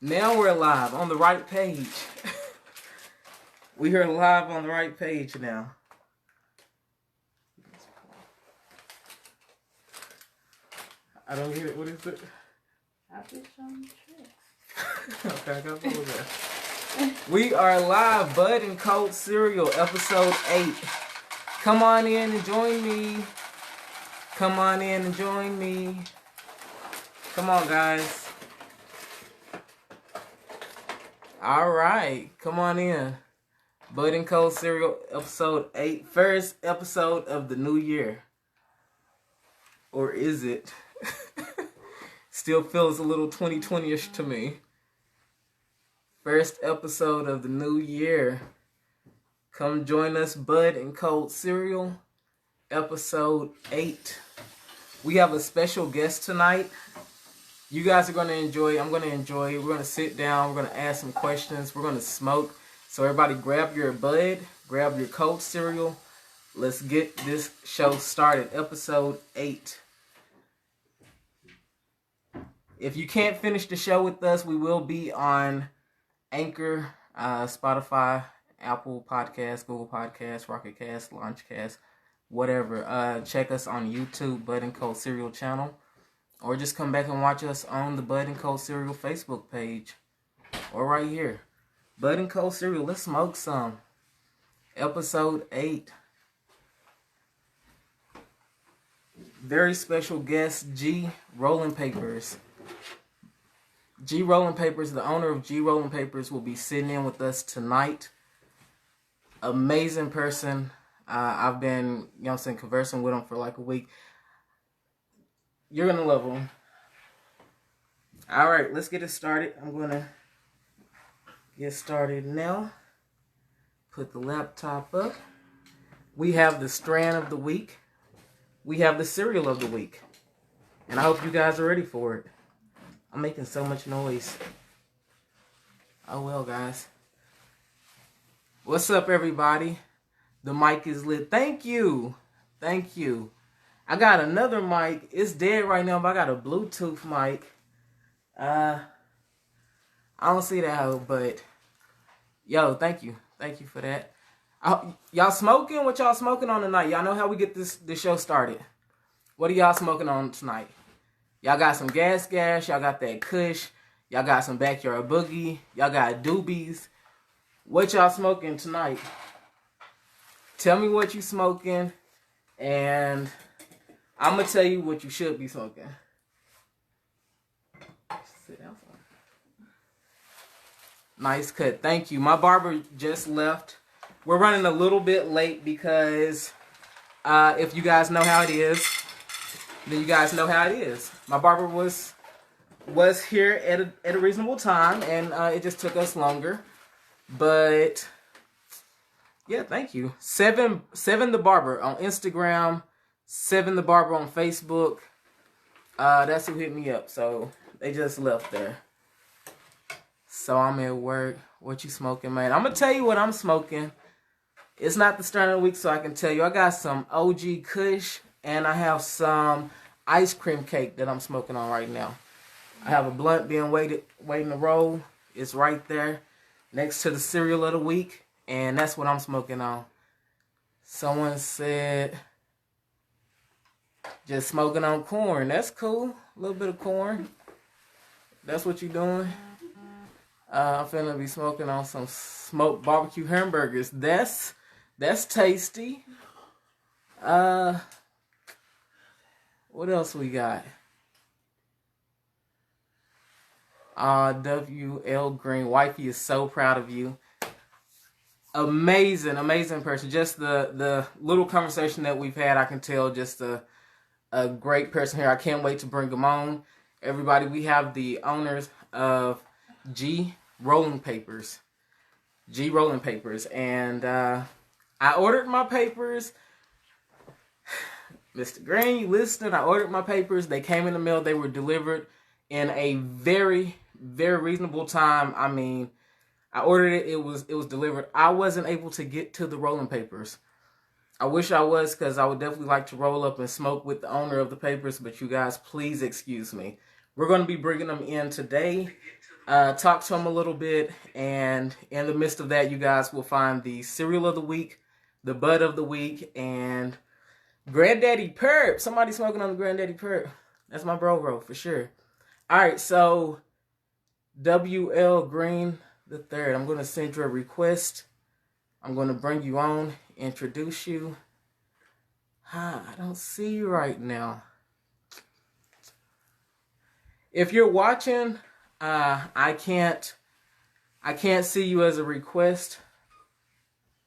Now we're live on the right page. We are live on the right page now. I don't get it. What is it? I'll be showing you tricks. Okay, I got that. We are live, Bud and Cold Cereal, episode 8. Come on in and join me. Come on in and join me. Come on, guys. All right, come on in. Bud and Cold Cereal, episode 8. First episode of the new year. Or is it? Still feels a little 2020-ish to me. First episode of the new year. Come join us, Bud and Cold Cereal, episode 8. We have a special guest tonight. You guys are going to enjoy. I'm going to enjoy. We're going to sit down. We're going to ask some questions. We're going to smoke. So everybody grab your Bud, grab your Cold Cereal. Let's get this show started. Episode 8. If you can't finish the show with us, we will be on Anchor, Spotify, Apple Podcasts, Google Podcasts, Rocket Cast, Launchcast, whatever. Check us on YouTube, Bud and Cold Cereal channel. Or just come back and watch us on the Bud and Cold Cereal Facebook page. Or right here. Bud and Cold Cereal, let's smoke some. Episode 8. Very special guest, G Rolling Papers. G Rolling Papers, the owner of G Rolling Papers, will be sitting in with us tonight. Amazing person. I've been, conversing with him for like a week. You're going to love him. All right, let's get it started. I'm going to get started now. Put the laptop up. We have the strand of the week. We have the cereal of the week. And I hope you guys are ready for it. I'm making so much noise. Oh well, guys. What's up, everybody? The mic is lit. Thank you. Thank you. I got another mic. It's dead right now, but I got a Bluetooth mic. I don't see that, but yo, thank you. Thank you for that. Y'all smoking? What y'all smoking on tonight? Y'all know how we get this show started. What are y'all smoking on tonight? Y'all got some gas. Y'all got that Kush. Y'all got some Backyard Boogie. Y'all got Doobies. What y'all smoking tonight? Tell me what you smoking, and I'm going to tell you what you should be smoking. Sit down. Nice cut. Thank you. My barber just left. We're running a little bit late because if you guys know how it is, then you guys know how it is. My barber was here at a reasonable time, and it just took us longer. But yeah, thank you. Seven the Barber on Instagram. 7 the Barber on Facebook. That's who hit me up. So they just left there. So I'm at work. What you smoking, man? I'm gonna tell you what I'm smoking. It's not the start of the week, so I can tell you. I got some OG Kush, and I have some ice cream cake that I'm smoking on right now. I have a blunt being waiting to roll. It's right there next to the cereal of the week, and that's what I'm smoking on. Someone said just smoking on corn. That's cool. A little bit of corn. That's what you're doing. I'm finna be smoking on some smoked barbecue hamburgers. That's tasty. What else we got? WL Green. Wifey is so proud of you. Amazing person. Just the little conversation that we've had, I can tell just a great person here. I can't wait to bring them on. Everybody, we have the owners of G Rolling Papers. G Rolling Papers. And I ordered my papers. Mr. Green, you listened. I ordered my papers. They came in the mail. They were delivered in a very, very reasonable time. I mean, I ordered it. It was delivered. I wasn't able to get to the rolling papers. I wish I was, because I would definitely like to roll up and smoke with the owner of the papers. But you guys, please excuse me. We're going to be bringing them in today. talk to them a little bit, and in the midst of that, you guys will find the cereal of the week, the bud of the week, and Granddaddy Perp. Somebody smoking on the Granddaddy Perp. That's my bro for sure. All right, so WL Green the third. I'm going to send you a request. I'm going to bring you on, introduce you. I don't see you right now. If you're watching, I can't see you as a request.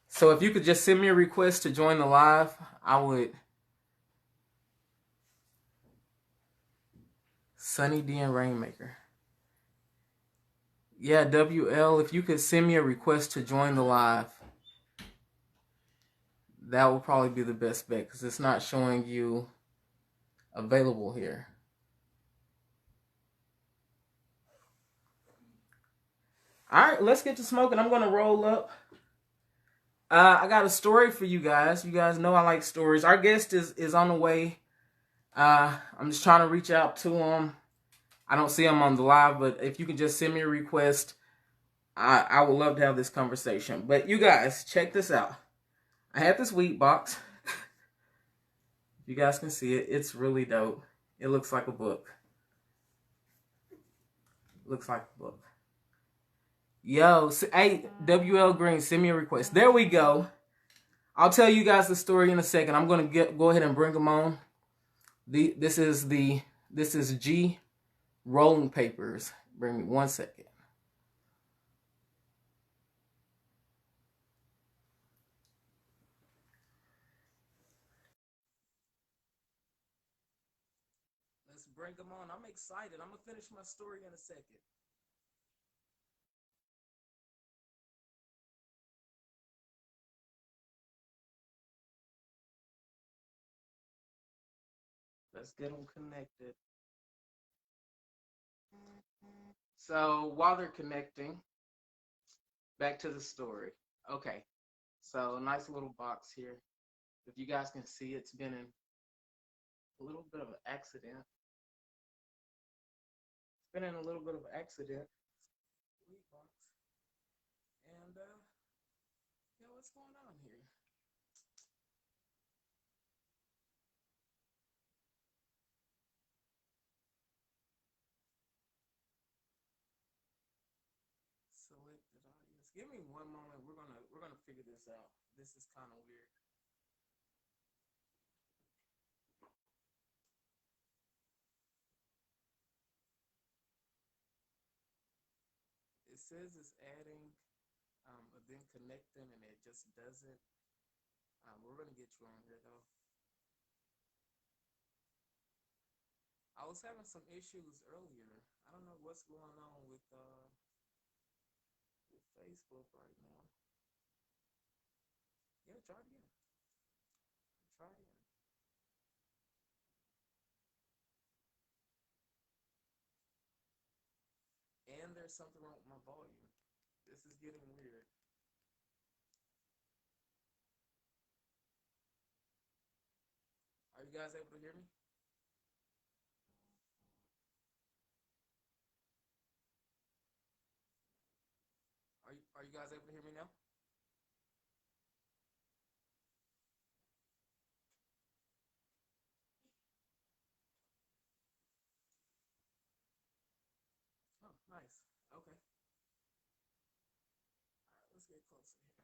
So if you could just send me a request to join the live, I would. Sunny D and Rainmaker. Yeah, WL, if you could send me a request to join the live, that will probably be the best bet because it's not showing you available here. All right, let's get to smoking. I'm going to roll up. I got a story for you guys. You guys know I like stories. Our guest is on the way. I'm just trying to reach out to him. I don't see him on the live, but if you can just send me a request, I would love to have this conversation. But you guys, check this out. I have this weed box. You guys can see it. It's really dope. It looks like a book. Looks like a book. Yo, hey, WL Green, send me a request. There we go. I'll tell you guys the story in a second. I'm going to go ahead and bring them on. This is G Rolling Papers. Bring me 1 second. Let's bring them on. I'm excited. I'm going to finish my story in a second. Let's get them connected. So while they're connecting, back to the story. Okay, so nice little box here. If you guys can see, it's been in a little bit of an accident. It's been in a little bit of an accident. And what's going on here? Selected audience. Give me one moment. We're gonna figure this out. This is kind of weird. It says it's adding, then connecting, and it just doesn't. We're gonna get you on here though. I was having some issues earlier. I don't know what's going on with Facebook right now. Yeah, try it again. Try it again. And there's something wrong with my volume. This is getting weird. Are you guys able to hear me? Are you guys able to hear me now? Oh, nice. Okay. All right, let's get closer here.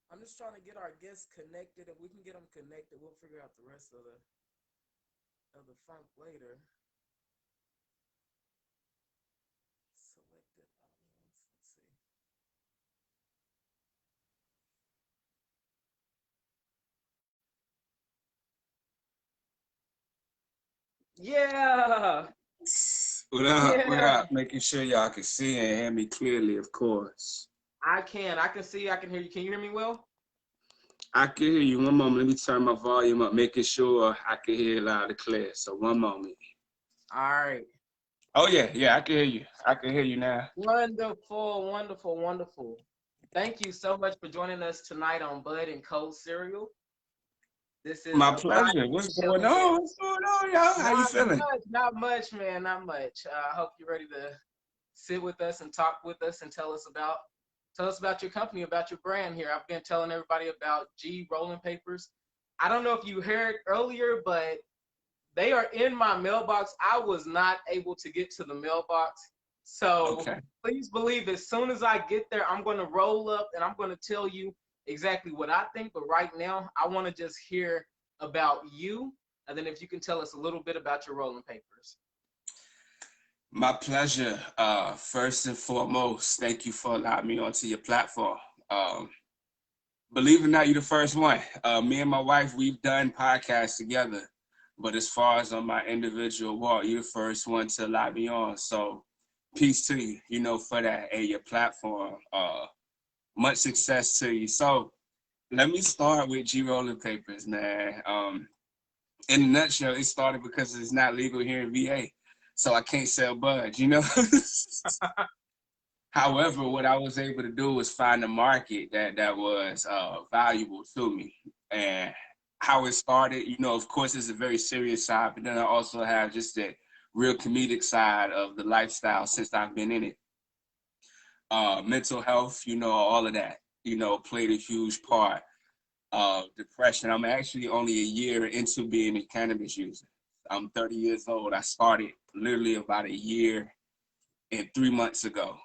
I'm just trying to get our guests connected. If we can get them connected, we'll figure out the rest of the funk later. Selected audience. Let's see. Yeah. What up? Yeah. What up? Making sure y'all can see and hear me clearly, of course. I can see, I can hear you. Can you hear me well? I can hear you. One moment. Let me turn my volume up, making sure I can hear loud and clear. So one moment. All right. Oh yeah, I can hear you. I can hear you now. Wonderful, wonderful, wonderful. Thank you so much for joining us tonight on Bud and Cold Cereal. This is my pleasure. What's going on? What's going on, y'all? How you feeling? Not much, man. Not much. I hope you're ready to sit with us and talk with us and tell us about your company, about your brand here. I've been telling everybody about G Rolling Papers. I don't know if you heard earlier, but they are in my mailbox. I was not able to get to the mailbox. So Okay. please believe as soon as I get there, I'm going to roll up and I'm going to tell you exactly what I think. But right now, I want to just hear about you. And then if you can tell us a little bit about your rolling papers. My pleasure. First and foremost, thank you for allowing me onto your platform. Believe it or not, you're the first one. Me and my wife, we've done podcasts together, but as far as on my individual walk, you're the first one to allow me on. So peace to you, for that and your platform. Much success to you. So let me start with G Rolling Papers, man. In a nutshell, it started because it's not legal here in VA. So I can't sell bud, However, what I was able to do was find a market that was valuable to me. And how it started, of course, it's a very serious side, but then I also have just the real comedic side of the lifestyle since I've been in it. Mental health, all of that, played a huge part. Depression. I'm actually only a year into being a cannabis user. I'm 30 years old. I started literally about a year and 3 months ago.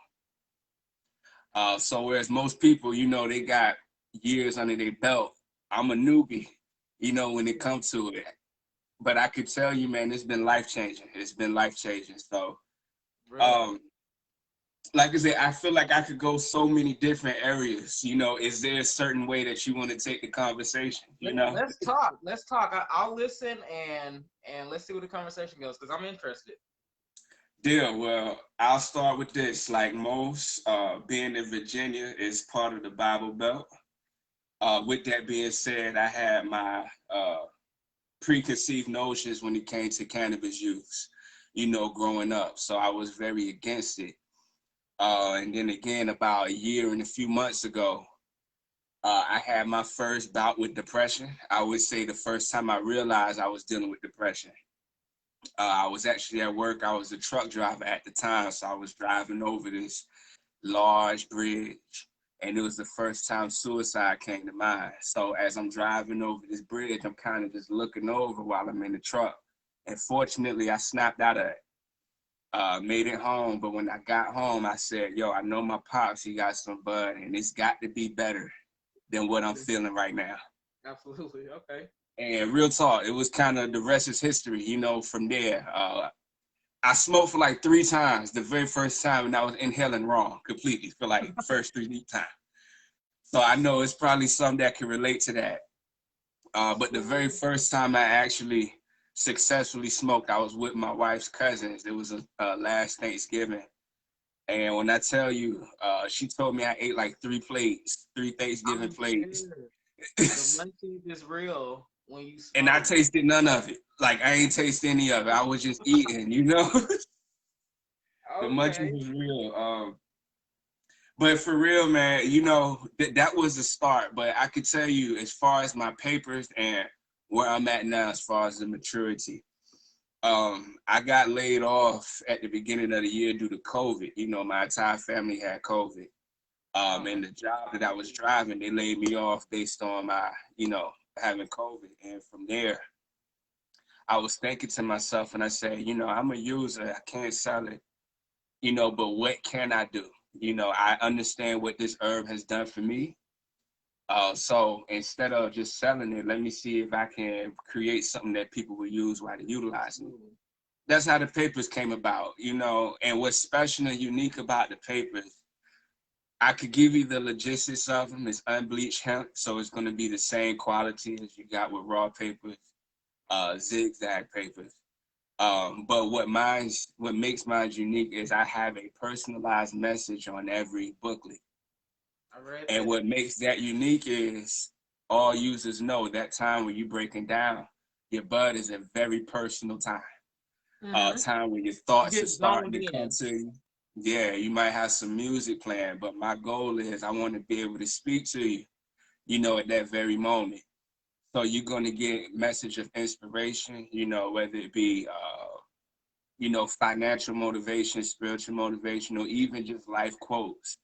So whereas most people, they got years under their belt, I'm a newbie, when it comes to it. But I could tell you, man, it's been life-changing. It's been life-changing. So, Really? like I said, I feel like I could go so many different areas. Is there a certain way that you want to take the conversation? Let's talk. Let's talk. I'll listen and let's see where the conversation goes because I'm interested. Deal. Well, I'll start with this. Like most, being in Virginia is part of the Bible Belt. With that being said, I had my preconceived notions when it came to cannabis use, growing up. So I was very against it. And then again, about a year and a few months ago, I had my first bout with depression. I would say the first time I realized I was dealing with depression. I was actually at work. I was a truck driver at the time, so I was driving over this large bridge, and it was the first time suicide came to mind. So as I'm driving over this bridge, I'm kind of just looking over while I'm in the truck. And fortunately, I snapped out of it. Made it home, but when I got home, I said, yo, I know my pops, he got some bud, and it's got to be better than what I'm feeling right now. Absolutely. Okay. And real talk, it was kind of the rest is history, from there. I smoked for like 3 times the very first time, and I was inhaling wrong completely for like the first 3 times. So I know it's probably some that can relate to that. But the very first time I actually successfully smoked, I was with my wife's cousins. It was last Thanksgiving. And when I tell you, she told me I ate like 3 Thanksgiving plates. The munchies is real when you smoke. And I tasted none of it. Like I ain't taste any of it. I was just eating, The munchies was real. But for real, man, that was the start. But I could tell you, as far as my papers and where I'm at now, as far as the maturity, I got laid off at the beginning of the year due to COVID. My entire family had COVID. And the job that I was driving, they laid me off based on my, having COVID. And from there, I was thinking to myself, and I said, I'm a user. I can't sell it, but what can I do? I understand what this herb has done for me. So instead of just selling it, let me see if I can create something that people will use while they're utilizing it. That's how the papers came about, and what's special and unique about the papers, I could give you the logistics of them. It's unbleached hemp, so it's going to be the same quality as you got with raw papers, zigzag papers. But what makes mine unique is I have a personalized message on every booklet. And what makes that unique is all users know that time when you're breaking down, your bud is a very personal time. Time when your thoughts are starting to come to you. Yeah, you might have some music playing, but my goal is I want to be able to speak to you, at that very moment. So you're going to get a message of inspiration, whether it be you know, financial motivation, spiritual motivation, or even just life quotes,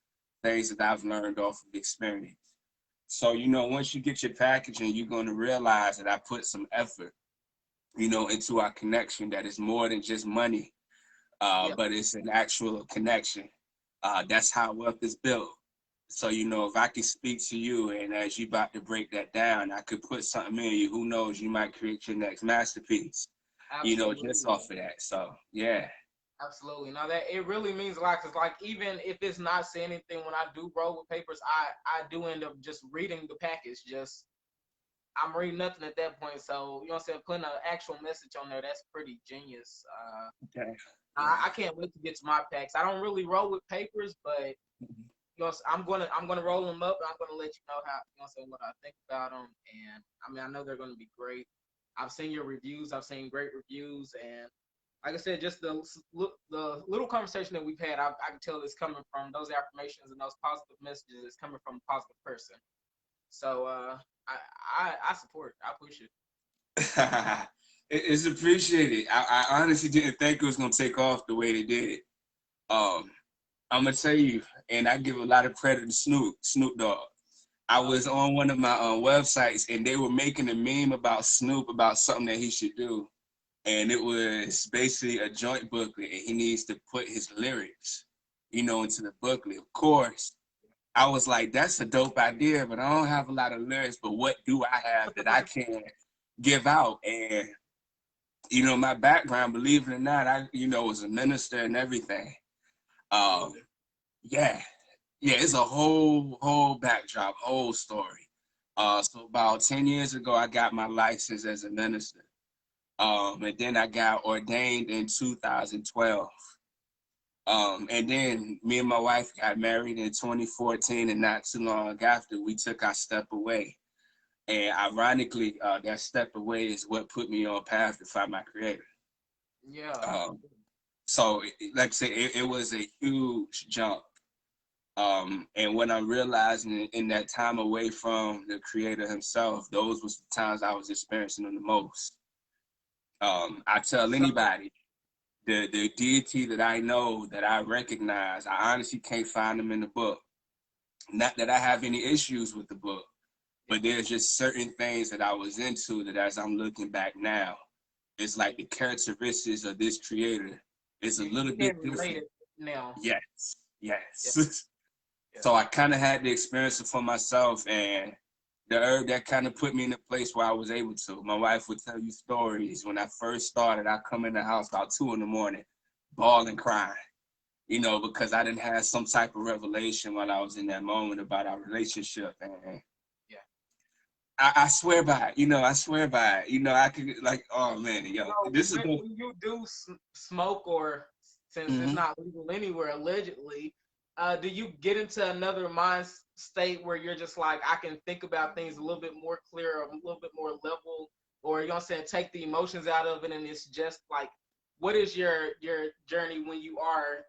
things that I've learned off of experience. So, you know, once you get your packaging, you're going to realize that I put some effort, you know, into our connection that is more than just money, Yep. but it's an actual connection. That's how wealth is built. So, you know, if I can speak to you and as you about to break that down, I could put something in you. Who knows? You might create your next masterpiece, you know, just Absolutely. off of that. So, yeah. Absolutely. Now that it really means a lot because, like, even if it's not saying anything, when I do roll with papers, I do end up just reading the package. Just I'm reading nothing at that point. So you know what I'm saying, putting an actual message on there, that's pretty genius. Okay. Yeah. I can't wait to get to my packs. I don't really roll with papers, but you know, I'm gonna roll them up. And I'm gonna let you know how you know what I'm saying, what I think about them. And I mean, I know they're gonna be great. I've seen your reviews. I've seen great reviews, and like I said, just the little conversation that we've had, I can tell it's coming from those affirmations and those positive messages. It's coming from a positive person. So I support. I push it. It's appreciated. I honestly didn't think it was gonna take off the way they did. Um, I'm gonna tell you, and I give a lot of credit to Snoop Dogg. I was on one of my websites, and they were making a meme about Snoop about something that he should do, and it was basically a joint booklet, and he needs to put his lyrics, you know, into the booklet. Of course, I was like, that's a dope idea, but I don't have a lot of lyrics. But what do I have that I can give out? And you know, my background, believe it or not, I, you know, was a minister and everything. Um, yeah, yeah, it's a whole backdrop, whole story. So about 10 years ago, I got my license as a minister. And then I got ordained in 2012. And then me and my wife got married in 2014, and not too long after, we took our step away. And ironically, that step away is what put me on path to find my creator. Yeah. Um, so, like I say, it was a huge jump. And when I'm realizing in that time away from the creator himself, those was the times I was experiencing him the most. I tell anybody, the deity that I know, that I recognize, I honestly can't find them in the book. Not that I have any issues with the book, but there's just certain things that I was into that as I'm looking back now, it's like the characteristics of this creator is a little bit different. Now. Yes, Yeah. yes. Yeah. So I kind of had to experience it for myself, and the herb that kind of put me in a place where I was able to. My wife would tell you stories. When I first started, I come in the house about 2 a.m, bawling, crying, you know, because I didn't have some type of revelation while I was in that moment about our relationship. And Yeah. I swear by it, you know, I swear by it. You know, I could, like, oh man, yo, So this is the. when you do smoke, or since it's Mhm. not legal anywhere allegedly, do you get into another mind state where you're just like, I can think about things a little bit more clear, a little bit more level, or you know what I'm saying, take the emotions out of it, and it's just like, what is your journey when you are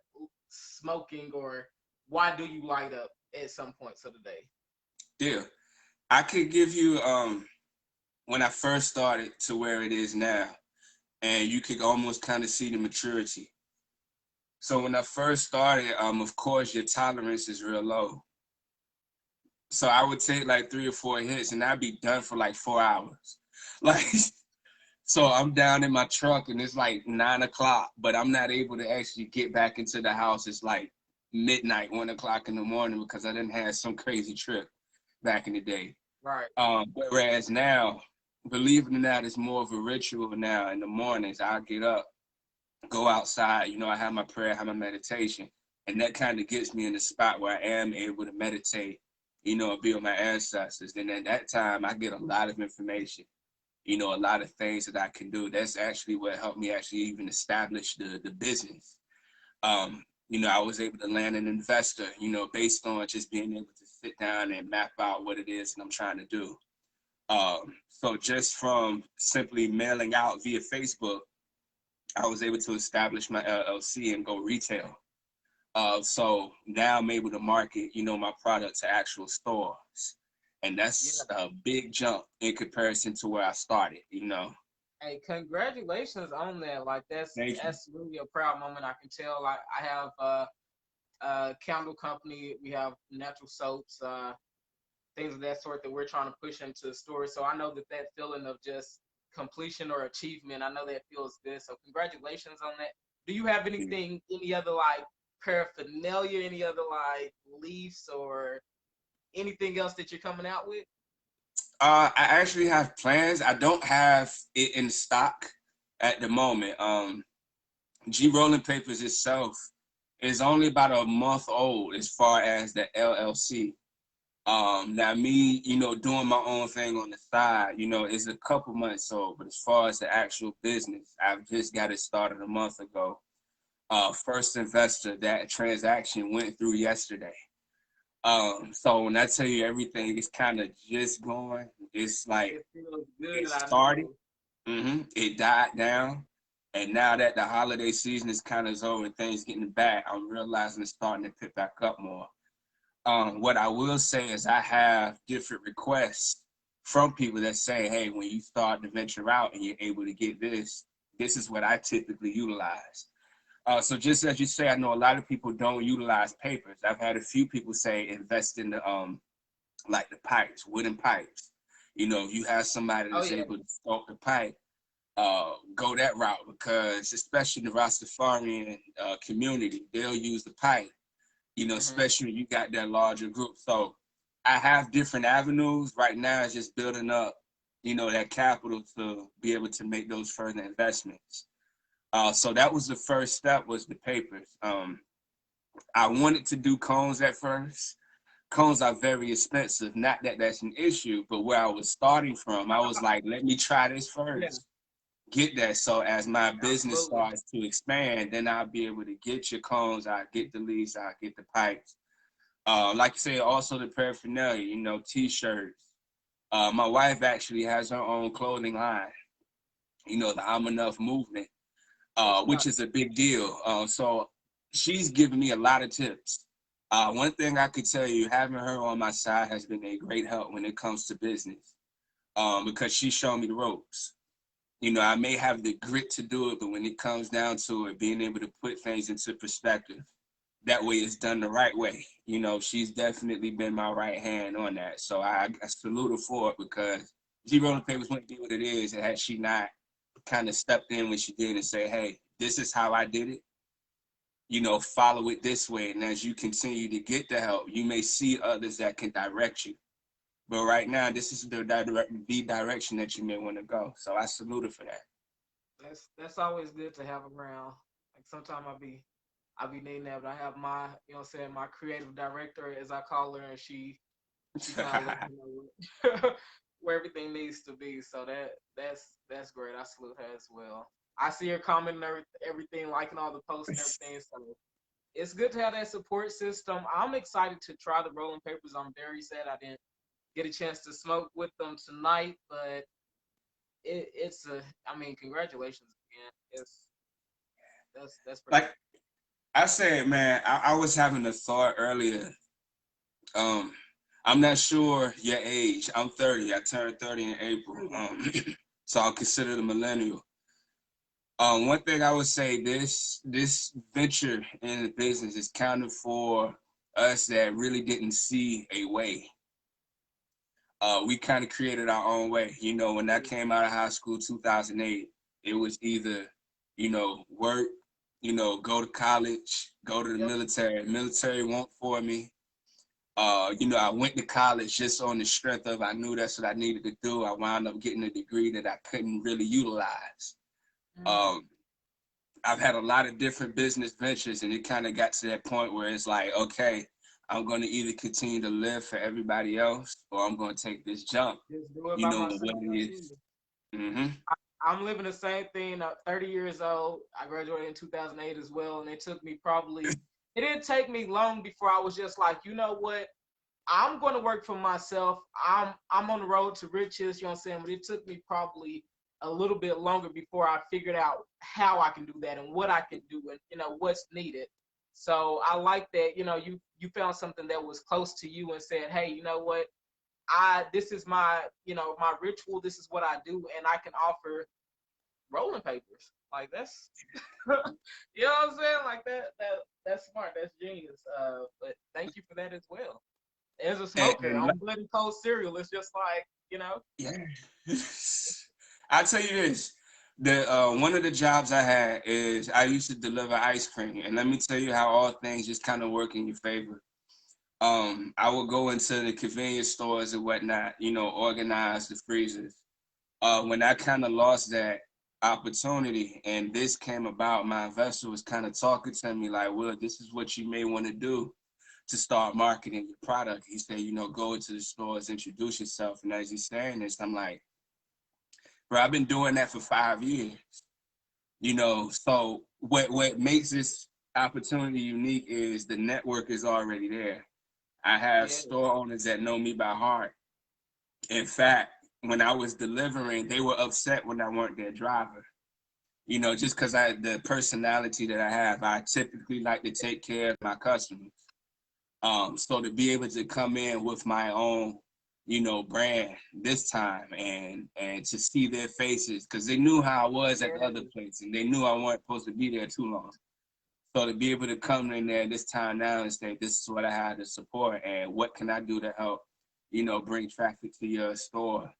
smoking, or why do you light up at some points of the day? Yeah, I could give you when I first started to where it is now, and you could almost kind of see the maturity. So when I first started, of course, your tolerance is real low. So I would take like 3 or 4 hits, and I'd be done for like 4 hours. Like, so I'm down in my truck, and it's like 9 o'clock, but I'm not able to actually get back into the house. It's like midnight, 1 o'clock in the morning, because I didn't have some crazy trip back in the day. Right. Whereas now, believe it or not, it's more of a ritual now. In the mornings, I get up, go outside, you know, I have my prayer, I have my meditation, and that kind of gets me in the spot where I am able to meditate, you know, and be with my ancestors. And at that time, I get a lot of information, you know, a lot of things that I can do. That's actually what helped me actually even establish the business. You know, I was able to land an investor, you know, based on just being able to sit down and map out what it is that I'm trying to do. So just from simply mailing out via Facebook, I was able to establish my LLC and go retail. So now I'm able to market, you know, my product to actual stores. And that's Yeah. a big jump in comparison to where I started, you know. Hey, congratulations on that. Like Thank you. that's really a proud moment. I can tell. Like I have candle company. We have natural soaps, things of that sort that we're trying to push into the store. So I know that feeling of just completion or achievement, I know that feels good. So congratulations on that. Do you have anything, any other like paraphernalia, any other like leaves or anything else that you're coming out with? I actually have plans. I don't have it in stock at the moment. G Rolling Papers itself is only about a month old as far as the LLC. Now me, doing my own thing on the side, is a couple months old. But as far as the actual business, I've just got it started a month ago. First investor, that transaction went through yesterday. So when I tell you everything is kind of just going, it's like It feels good. it I started, know. it died down, and now that the holiday season is kind of over and things getting back, I'm realizing it's starting to pick back up more. What I will say is I have different requests from people that say, hey, when you start to venture out and you're able to get this is what I typically utilize. So just as you say, I know a lot of people don't utilize papers. I've had a few people say invest in the like the pipes, wooden pipes. You have somebody Oh that's yeah. able to sculpt the pipe, go that route because especially in the Rastafarian community, they'll use the pipe. Hmm. Especially when you got that larger group. So I have different avenues right now. It's just building up, that capital to be able to make those further investments. So that was the first step was the papers. I wanted to do cones at first. Cones are very expensive. Not that that's an issue, but where I was starting from, I was like, let me try this Yeah, first. Get that. So as my business absolutely. starts to expand, then I'll be able to get your cones. I get the leaves. I get the pipes. Like you say, also the paraphernalia. T-shirts. My wife actually has her own clothing line. The I'm Enough movement, which is a big deal. So she's given me a lot of tips. One thing I could tell you, having her on my side has been a great help when it comes to business, because she showed me the ropes. I may have the grit to do it, but when it comes down to it, being able to put things into perspective, that way it's done the right way. She's definitely been my right hand on that. So I salute her for it because G Rolling Papers wouldn't be what it is had she not kind of stepped in when she did and say, hey, this is how I did it. Follow it this way. And as you continue to get the help, you may see others that can direct you. But right now, this is the direction that you may want to go. So I salute her for that. That's always good to have around. Like sometimes I be needing that, but I have my, what I'm saying, my creative director, as I call her, and she kind of let me know where everything needs to be. So that's great. I salute her as well. I see her commenting everything, liking all the posts and everything. So it's good to have that support system. I'm excited to try the rolling papers. I'm very sad I didn't get a chance to smoke with them tonight, but it's a. I mean, congratulations again. That's pretty Like good. I said, man, I was having a thought earlier. Um, I'm not sure your age. I'm 30. I turned 30 in April. So I'll consider the millennial. One thing I would say, this venture in the business is kind of for us that really didn't see a way. We kind of created our own way. When I came out of high school, 2008, it was either, work, go to college, go to the Yep. military. Military won't for me. I went to college just on the strength of I knew that's what I needed to do. I wound up getting a degree that I couldn't really utilize. Mm. Um, I've had a lot of different business ventures, and it kind of got to that point where it's like, okay, I'm going to either continue to live for everybody else, or I'm going to take this jump. Just do it by What myself. it is. Mm-hmm. I'm living the same thing. 30 years old. I graduated in 2008 as well, and it took me probably. It didn't take me long before I was just like, you know what? I'm going to work for myself. I'm on the road to riches. You know what I'm saying? But it took me probably a little bit longer before I figured out how I can do that and what I can do and what's needed. So I like that. You found something that was close to you and said, hey, you know what? This is my my ritual. This is what I do, and I can offer rolling papers. Like that's, you know what I'm saying? Like that's smart. That's genius. But thank you for that as well. As a smoker And on Bloody Cold cereal, it's just like, yeah. I'll tell you this. The one of the jobs I had is I used to deliver ice cream. And let me tell you how all things just kind of work in your favor. I would go into the convenience stores and whatnot, organize the freezers. When I kind of lost that opportunity and this came about, my investor was kind of talking to me like, well, this is what you may want to do to start marketing your product. He said, go into the stores, introduce yourself. And as he's saying this, I'm like, bro, I've been doing that for 5 years. So what makes this opportunity unique is the network is already there. I have store owners that know me by heart. In fact, when I was delivering, they were upset when I weren't their driver. Just because the personality that I have, I typically like to take care of my customers. So to be able to come in with my own, brand this time and to see their faces, because they knew how I was at the other place and they knew I wasn't supposed to be there too long. So to be able to come in there this time now and say, this is what I had to support and what can I do to help, bring traffic to your store.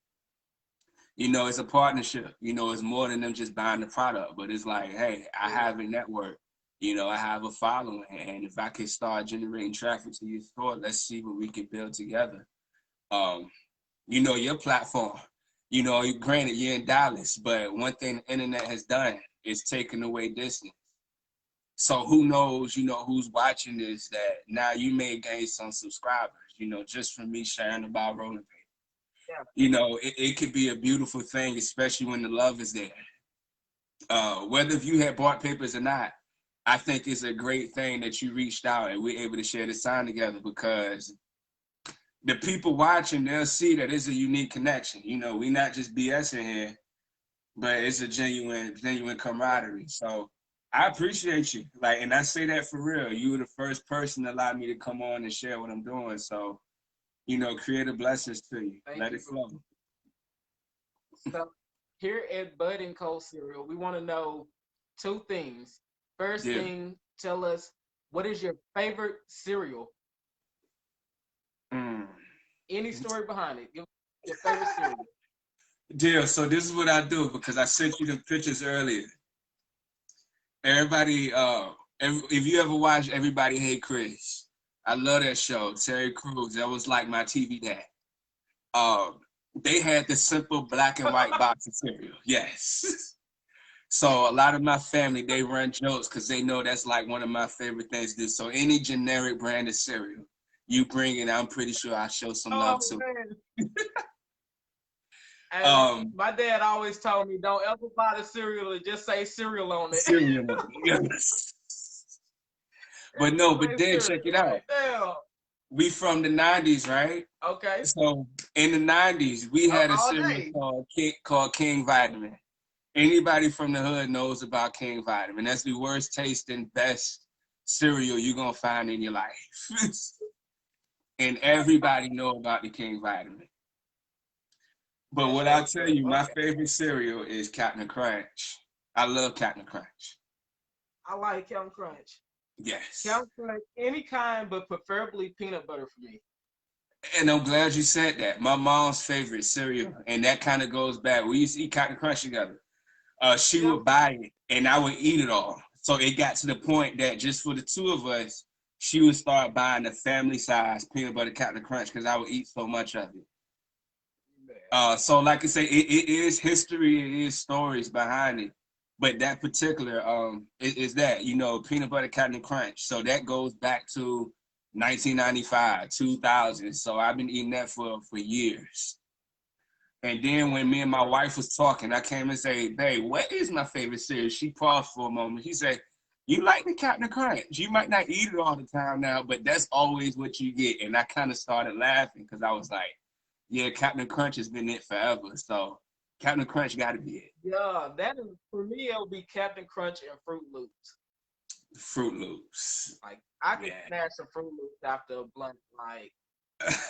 It's a partnership. It's more than them just buying the product, but it's like, hey, I have a network. I have a following, and if I can start generating traffic to your store, let's see what we can build together. Your platform, granted you're in Dallas, but one thing the internet has done is taken away distance. So who knows, who's watching this that now you may gain some subscribers, just from me sharing about rolling paper. It could be a beautiful thing, especially when the love is there. Whether if you had bought papers or not, I think it's a great thing that you reached out and we're able to share this time together because the people watching, they'll see that it's a unique connection. We're not just BSing here, but it's a genuine camaraderie. So I appreciate you. And I say that for real. You were the first person that allowed me to come on and share what I'm doing. So, creative blessings to you. Let it flow. So here at Bud and Cold Cereal, we want to know 2 things. First thing, tell us, what is your favorite cereal? Any story behind it? Give us your favorite cereal. Deal. So this is what I do because I sent you the pictures earlier. Everybody, if you ever watch Everybody Hate Chris, I love that show. Terry Crews, that was like my TV dad. They had the simple black and white box of cereal. Yes. So a lot of my family, they run jokes because they know that's like one of my favorite things to do. So any generic brand of cereal you bring it, I'm pretty sure I show some love to. My dad always told me, don't ever buy the cereal and just say cereal on it. Cereal. But then check it out. We from the 90s, right? Okay. So in the 90s, we had a cereal called King Vitamin. Anybody from the hood knows about King Vitamin. That's the worst tasting, best cereal you're going to find in your life. And everybody know about the King Vitamin. But what I'll tell you, my favorite cereal is Captain Crunch. I love Captain Crunch. I like Captain Crunch. Yes. Captain Crunch, any kind, but preferably peanut butter for me. And I'm glad you said that. My mom's favorite cereal, and that kind of goes back. We used to eat Captain Crunch together. She would buy it, and I would eat it all. So it got to the point that just for the 2 of us, she would start buying the family size peanut butter Captain Crunch because I would eat so much of it. So like I say, it is history, it is stories behind it. But that particular is that, peanut butter Captain Crunch. So that goes back to 1995, 2000. So I've been eating that for years. And then when me and my wife was talking, I came and said, babe, what is my favorite cereal? She paused for a moment. He said, you like the Captain Crunch. You might not eat it all the time now, but that's always what you get. And I kind of started laughing because I was like, yeah, Captain Crunch has been it forever. So Captain Crunch got to be it. Yeah, that is, for me, it would be Captain Crunch and Fruit Loops. Fruit Loops. Like, I could snatch some Fruit Loops after a blunt, like,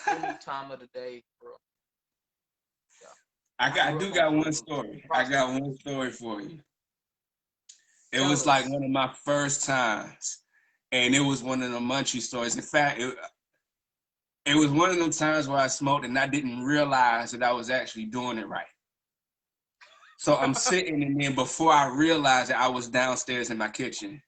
any time of the day, bro. I do got one story. I got one story for you. It was like one of my first times, and it was one of the munchie stories. In fact, it was one of them times where I smoked and I didn't realize that I was actually doing it right. So I'm sitting, and then before I realized that I was downstairs in my kitchen.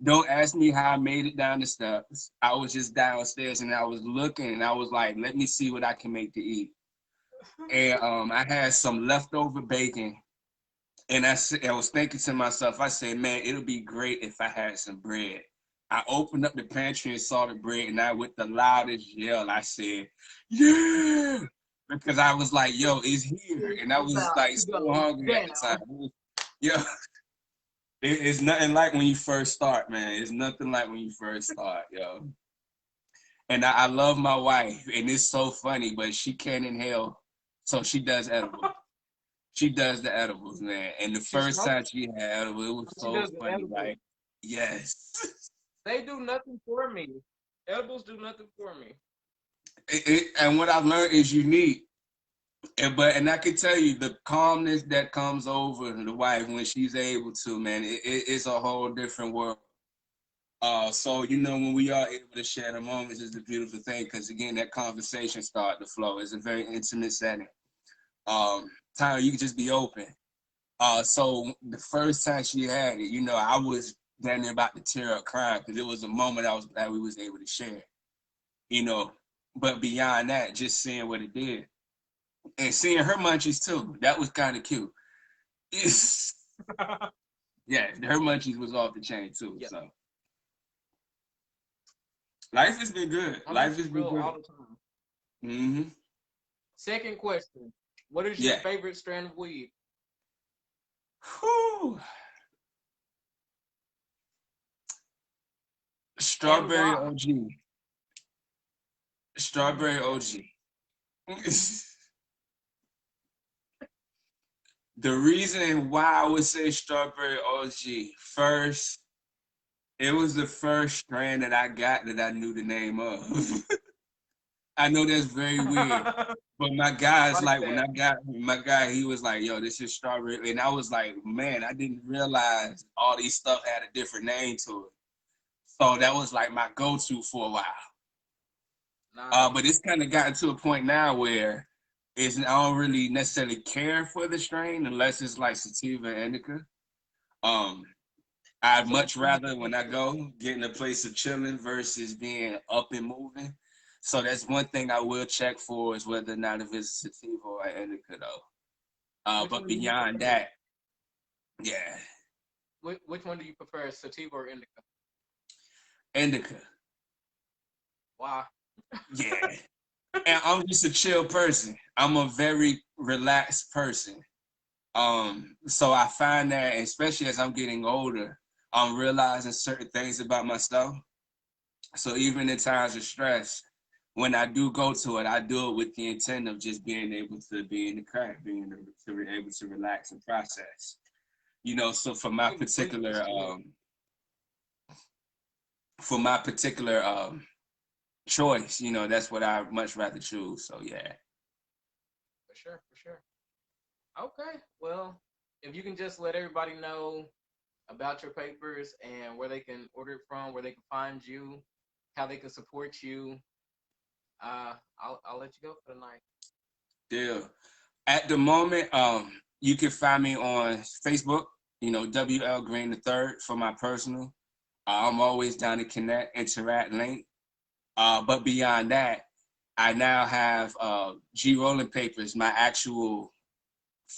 Don't ask me how I made it down the steps. I was just downstairs and I was looking and I was like, let me see what I can make to eat. And I had some leftover bacon. And I was thinking to myself, I said, man, it'll be great if I had some bread. I opened up the pantry and saw the bread, and I, with the loudest yell, I said, yeah, because I was like, yo, it's here. And I was like so hungry at the time. Yo, it's nothing like when you first start, man. It's nothing like when you first start, yo. And I love my wife, and it's so funny, but she can't inhale, so she does edibles. She does the edibles, man. And the first time she had edibles, it was so funny. Like, yes. They do nothing for me. Edibles do nothing for me. And what I've learned is unique. And I can tell you the calmness that comes over the wife when she's able to, man, it's a whole different world. So, you know, when we are able to share the moments is a beautiful thing, because again, that conversation started to flow. It's a very intimate setting. Time you can just be open. So the first time she had it, you know, I was down there about to tear up crying, because it was a moment that we was able to share, you know. But beyond that, just seeing what it did. And seeing her munchies too, that was kind of cute. Yeah, her munchies was off the chain too. Yep. So life has been good. Life has been good all the time. Mm-hmm. Second question: what is your favorite strand of weed? Whew. Strawberry OG. Strawberry OG. The reason why I would say Strawberry OG, first, it was the first strand that I got that I knew the name of. I know that's very weird, but my guy's like when I got my guy, he was like, yo, this is strawberry. And I was like, man, I didn't realize all these stuff had a different name to it. So that was like my go-to for a while. Nice. But it's kind of gotten to a point now where I don't really necessarily care for the strain unless it's like sativa and indica. I'd much rather, when I go, get in a place of chilling versus being up and moving. So that's one thing I will check for, is whether or not if it's sativa or indica though. But beyond that, yeah. Which one do you prefer, sativa or indica? Indica. Wow. Yeah. And I'm just a chill person. I'm a very relaxed person. So I find that, especially as I'm getting older, I'm realizing certain things about myself. So even in times of stress, when I do go to it, I do it with the intent of just being able to be in the crack, being able to relax and process. You know, so for my particular choice, you know, that's what I much rather choose. So yeah. For sure. Okay, well, if you can just let everybody know about your papers and where they can order it from, where they can find you, how they can support you, I'll let you go for the night. Deal. At the moment, you can find me on Facebook, you know, WL Green III for my personal. I'm always down to connect, interact, link. But beyond that, I now have G Rolling Papers, my actual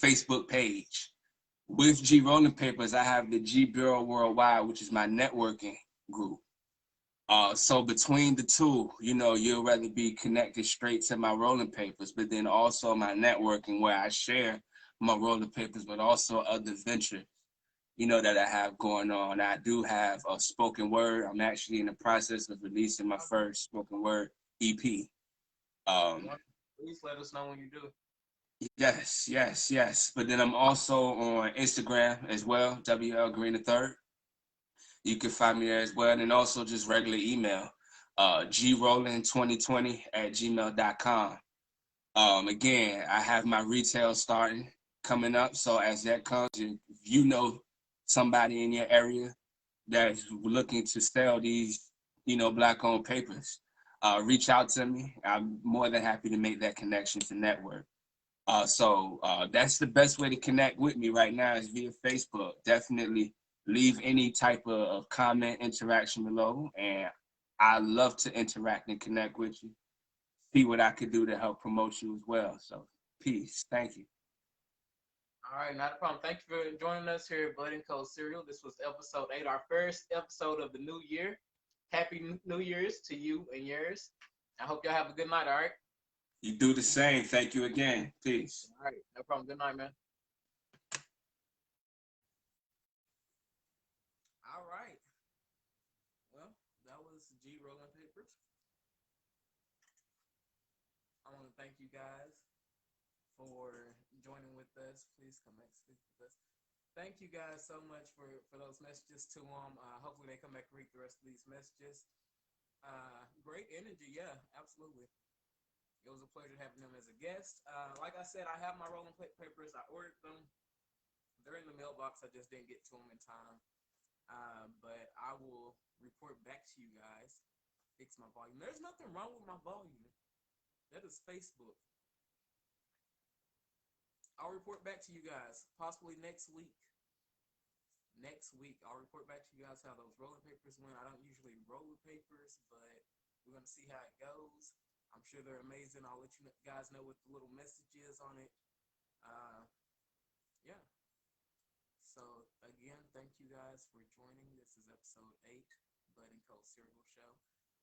Facebook page. With G Rolling Papers, I have the G Bureau Worldwide, which is my networking group. So between the two, you know, you'll rather be connected straight to my rolling papers, but then also my networking, where I share my rolling papers, but also other ventures, you know, that I have going on. I do have a spoken word. I'm actually in the process of releasing my first spoken word EP. Please let us know when you do. Yes. But then I'm also on Instagram as well, WL Green III. You can find me there as well. And also just regular email, grolling2020@gmail.com. Again, I have my retail starting coming up. So as that comes, if you know somebody in your area that's looking to sell these, Black-owned papers, reach out to me. I'm more than happy to make that connection to network. So that's the best way to connect with me right now is via Facebook. Definitely leave any type of comment, interaction below, and I love to interact and connect with you. See what I could do to help promote you as well. So peace. Thank you. All right, not a problem. Thank you for joining us here at Bud and Co Cereal. This was episode 8, our first episode of the new year. Happy New Year's to you and yours. I hope y'all have a good night, all right? You do the same. Thank you again. Peace. All right, no problem. Good night, man. All right. Well, that was G Rolling Papers. I want to thank you guys for joining with us. Please come back and speak with us. Thank you guys so much for those messages to them. Hopefully they come back and read the rest of these messages. Great energy, yeah, absolutely. It was a pleasure having them as a guest. Like I said, I have my rolling papers. I ordered them. They're in the mailbox. I just didn't get to them in time. But I will report back to you guys. Fix my volume. There's nothing wrong with my volume. That is Facebook. I'll report back to you guys possibly next week. I'll report back to you guys how those rolling papers went. I don't usually roll with papers, but we're going to see how it goes. I'm sure they're amazing. I'll let you guys know what the little message is on it. Yeah. So again, thank you guys for joining. This is episode 8, Bud and Co Cereal Show.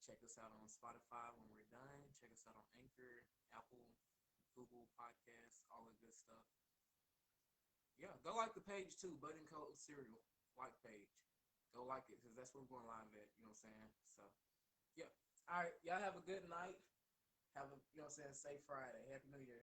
Check us out on Spotify when we're done. Check us out on Anchor, Apple, Google Podcasts, all the good stuff. Yeah, go like the page too, Bud and Co Cereal, like page. Go like it, because that's where we're going live at, you know what I'm saying? So, yeah. All right, y'all have a good night. Have a, safe Friday. Happy New Year.